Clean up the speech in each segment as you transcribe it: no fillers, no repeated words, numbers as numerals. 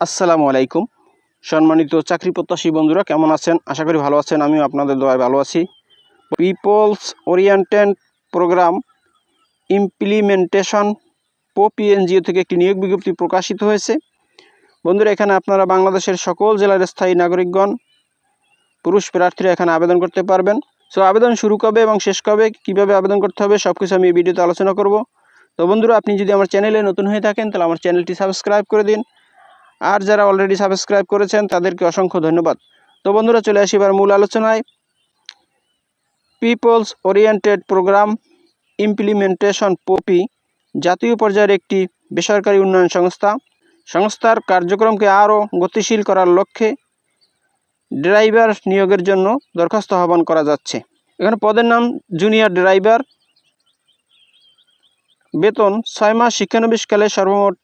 আসসালামু আলাইকুম। সম্মানিত চাকরি প্রত্যাশী বন্ধুরা কেমন আছেন? আশা করি ভালো আছেন। আমিও আপনাদের দোয়ায় ভালো আছি। People's oriented program implementation POP-NGO থেকে একটি নিয়োগ বিজ্ঞপ্তি প্রকাশিত হয়েছে। বন্ধুরা, এখানে আপনারা বাংলাদেশের সকল জেলার স্থায়ী নাগরিকগণ, পুরুষ প্রার্থীরা এখানে আবেদন করতে পারবেন। সো আবেদন শুরু কবে এবং শেষ কবে, কীভাবে আবেদন করতে হবে, সব কিছু আমি এই ভিডিওতে আলোচনা করব। তো বন্ধুরা, আপনি যদি আমার চ্যানেলে নতুন হয়ে থাকেন তাহলে আমার চ্যানেলটি সাবস্ক্রাইব করে দিন। আর যারা অলরেডি সাবস্ক্রাইব করেছেন তাদেরকে অসংখ্য ধন্যবাদ। তো বন্ধুরা, চলে আসি এবার মূল আলোচনায়। People's oriented program implementation POP জাতীয় পর্যায়ের একটি বেসরকারি উন্নয়ন সংস্থা। সংস্থার কার্যক্রমকে আরও গতিশীল করার লক্ষ্যে ড্রাইভার নিয়োগের জন্য দরখাস্ত আহ্বান করা যাচ্ছে। এখানে পদের নাম জুনিয়র ড্রাইভার। বেতন 6 মাস শিক্ষানবিশকালে সর্বমোট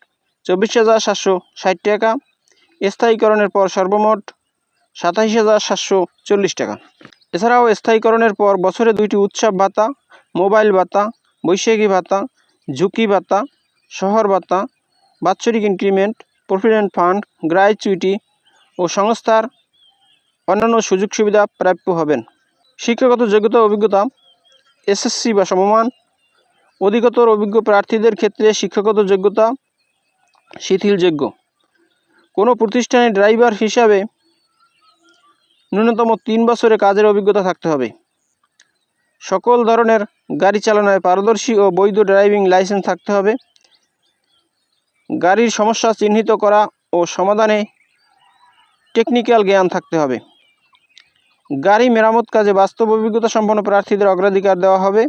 24,760 টাকা। স্থায়ীকরণের পর সর্বমোট 27,740 টাকা। এছাড়াও স্থায়ীকরণের পর বছরে 2টি উৎসব ভাতা, মোবাইল ভাতা, বৈশাখী ভাতা, ঝুঁকি ভাতা, শহর ভাতা, বাৎসরিক ইনক্রিমেন্ট, প্রভিডেন্ট ফান্ড, গ্র্যাচুইটি ও সংস্থার অন্যান্য সুযোগ সুবিধা প্রাপ্য হবেন। শিক্ষাগত যোগ্যতা অভিজ্ঞতা SSC বা সমমান। অধিকতর অভিজ্ঞ প্রার্থীদের ক্ষেত্রে শিক্ষাগত যোগ্যতা শিথিলযোগ্য। কোনো প্রতিষ্ঠানে ড্রাইভার হিসাবে ন্যূনতম 3 বছরের কাজের অভিজ্ঞতা থাকতে হবে। সকল ধরনের গাড়ি চালানোয় পারদর্শী ও বৈধ ড্রাইভিং লাইসেন্স থাকতে হবে। গাড়ির সমস্যা চিহ্নিত করা ও সমাধানে টেকনিক্যাল জ্ঞান থাকতে হবে। গাড়ি মেরামত কাজে বাস্তব অভিজ্ঞতা সম্পন্ন প্রার্থীদের অগ্রাধিকার দেওয়া হবে।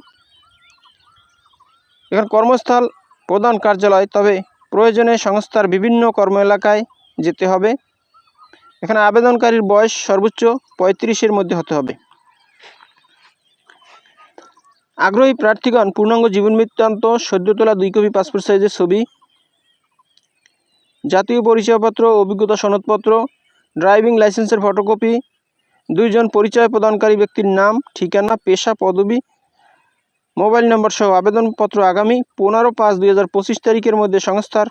এখানে কর্মস্থল প্রধান কার্যালয়, তবে প্রয়োজনে সংস্থার বিভিন্ন কর্ম এলাকায় যেতে হবে। এখানে আবেদনকারীর বয়স সর্বোচ্চ 35-এর মধ্যে হতে হবে। আগ্রহী প্রার্থীগণ পূর্ণাঙ্গ জীবন বৃত্তান্ত, সদ্য তোলা 2 কপি পাসপোর্ট সাইজের ছবি, জাতীয় পরিচয়পত্র, অভিজ্ঞতা সনদপত্র, ড্রাইভিং লাইসেন্সের ফটোকপি, 2 জন পরিচয় প্রদানকারী ব্যক্তির নাম, ঠিকানা, পেশা, পদবি, মোবাইল নম্বর সহ আবেদনপত্র আগামী 15/5/2025 তারিখের মধ্যে সংস্থার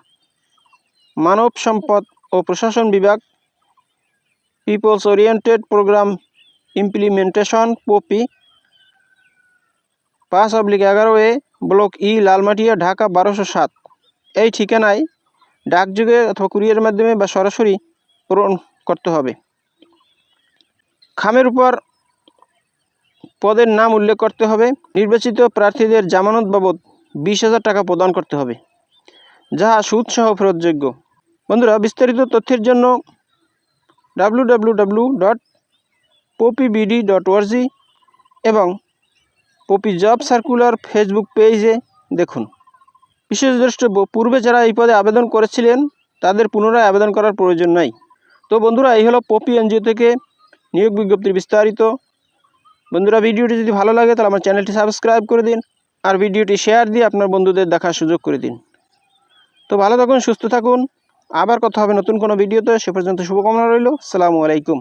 মানব সম্পদ ও প্রশাসন বিভাগ, people's oriented program implementation POP 5/11 block E, Lalmatia, Dhaka 1207 এই ঠিকানায় ডাকযোগে অথবা কুরিয়ারের মাধ্যমে বা সরাসরি প্রেরণ করতে হবে। খামের উপর পদের নাম উল্লেখ করতে হবে। নির্বাচিত প্রার্থীদের জামানত বাবদ 20,000 টাকা প্রদান করতে হবে, যাহা সুদসহ ফেরতযোগ্য। বন্ধুরা, বিস্তারিত তথ্যের জন্য www.popbd.org এবং POP জব সার্কুলার ফেসবুক পেজে দেখুন। বিশেষ দ্রষ্টব্য, পূর্বে যারা এই পদে আবেদন করেছিলেন তাদের পুনরায় আবেদন করার প্রয়োজন নাই। তো বন্ধুরা, এই হলো POP-NGO থেকে নিয়োগ বিজ্ঞপ্তির বিস্তারিত। বন্ধুরা, ভিডিওটি যদি ভালো লাগে তাহলে আমার চ্যানেলটি সাবস্ক্রাইব করে দিন আর ভিডিওটি শেয়ার দিয়ে আপনার বন্ধুদের দেখার সুযোগ করে দিন। তো ভালো থাকুন, সুস্থ থাকুন। আবার কথা হবে নতুন কোনো ভিডিওতে। সে পর্যন্ত শুভকামনা রইল। আসসালামু আলাইকুম।